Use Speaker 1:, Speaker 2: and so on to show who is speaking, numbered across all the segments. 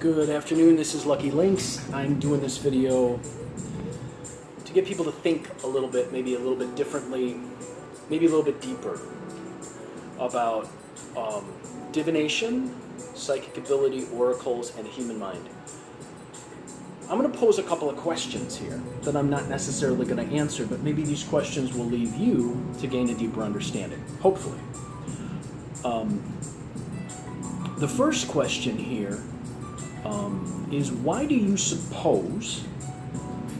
Speaker 1: Good afternoon, this is Lucky Links. I'm doing this video to get people to think a little bit, maybe a little bit differently, maybe a little bit deeper about divination, psychic ability, oracles, and the human mind. I'm going to pose a couple of questions here that I'm not necessarily going to answer, but maybe these questions will leave you to gain a deeper understanding, hopefully. The first question here is, why do you suppose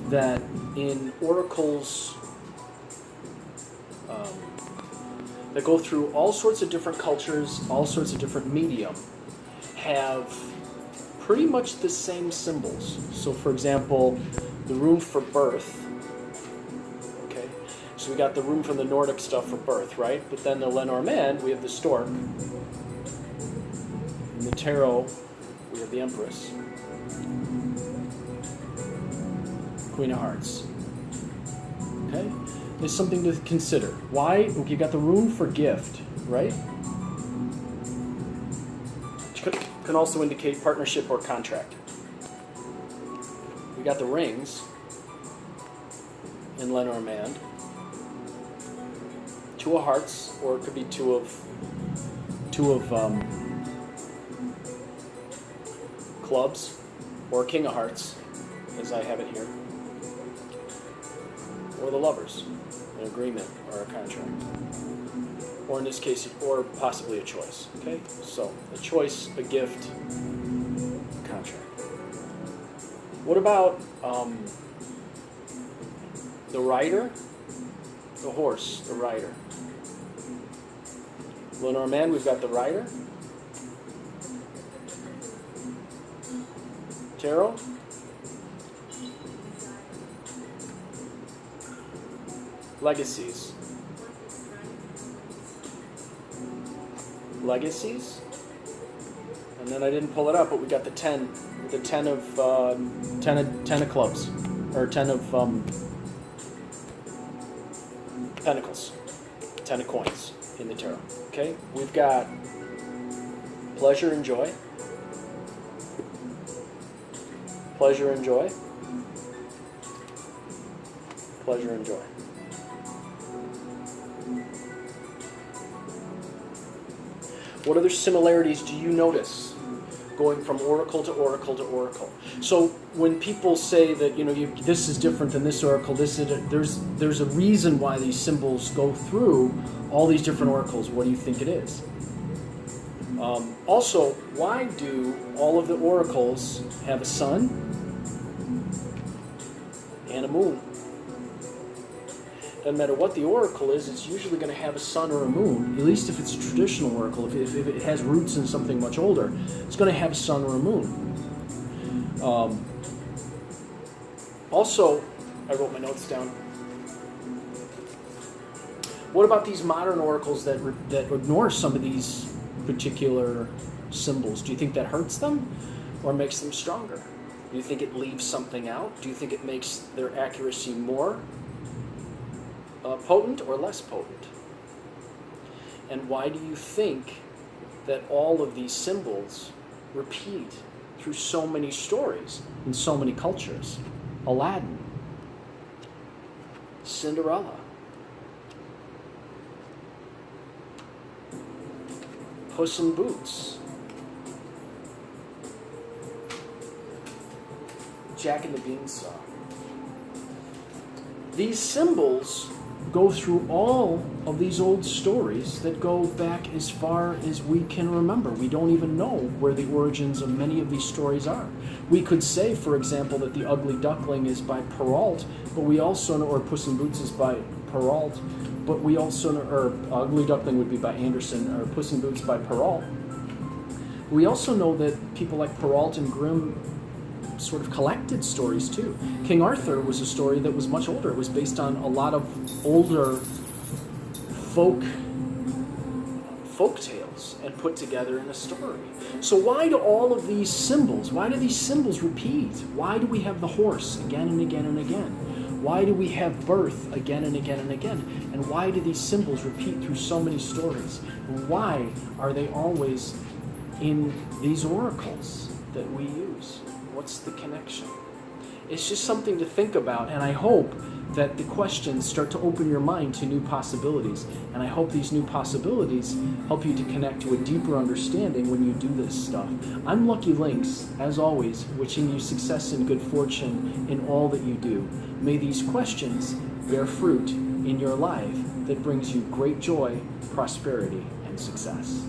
Speaker 1: that in oracles that go through all sorts of different cultures, all sorts of different medium, have pretty much the same symbols? So for example, the rune for birth, okay, so we got the rune from the Nordic stuff for birth, right? But then the Lenormand, we have the stork. In the tarot, we have the Empress, Queen of Hearts. Okay, there's something to consider. Why? You got the rune for gift, right? Which can also indicate partnership or contract. We got the rings in Lenormand, two of hearts, or it could be two of clubs, or king of hearts, as I have it here, or the lovers, an agreement or a contract, or in this case, or possibly a choice. Okay, so a choice, a gift, a contract. What about the rider, the horse, the rider? Lenormand, we've got the rider. Tarot, legacies, and then I didn't pull it up, but we got the 10 of clubs, or 10 of pentacles, 10 of coins in the tarot. Okay, we've got pleasure and joy. Pleasure and joy. Pleasure and joy. What other similarities do you notice going from oracle to oracle to oracle? So when people say that, this is different than this oracle, there's a reason why these symbols go through all these different oracles. What do you think it is? Also, why do all of the oracles have a sun and a moon? Doesn't matter what the oracle is, it's usually going to have a sun or a moon, at least if it's a traditional oracle. If it has roots in something much older, it's going to have a sun or a moon. Also, I wrote my notes down. What about these modern oracles that ignore some of these particular symbols? Do you think that hurts them or makes them stronger? Do you think it leaves something out? Do you think it makes their accuracy more potent or less potent? And why do you think that all of these symbols repeat through so many stories in so many cultures? Aladdin, Cinderella, Puss in Boots, Jack and the Beanstalk. These symbols go through all of these old stories that go back as far as we can remember. We don't even know where the origins of many of these stories are. We could say, for example, that the Ugly Duckling is by Perrault, but we also know, or Puss in Boots is by Perrault, but we also know, or Ugly Duckling would be by Anderson, or Puss in Boots by Perrault. We also know that people like Perrault and Grimm sort of collected stories too. King Arthur was a story that was much older. It was based on a lot of older folk tales and put together in a story. So why do all of these symbols, why do these symbols repeat? Why do we have the horse again and again and again? Why do we have birth again and again and again? And why do these symbols repeat through so many stories? And why are they always in these oracles that we use? What's the connection? It's just something to think about, and I hope that the questions start to open your mind to new possibilities. And I hope these new possibilities help you to connect to a deeper understanding when you do this stuff. I'm Lucky Links, as always, wishing you success and good fortune in all that you do. May these questions bear fruit in your life that brings you great joy, prosperity, and success.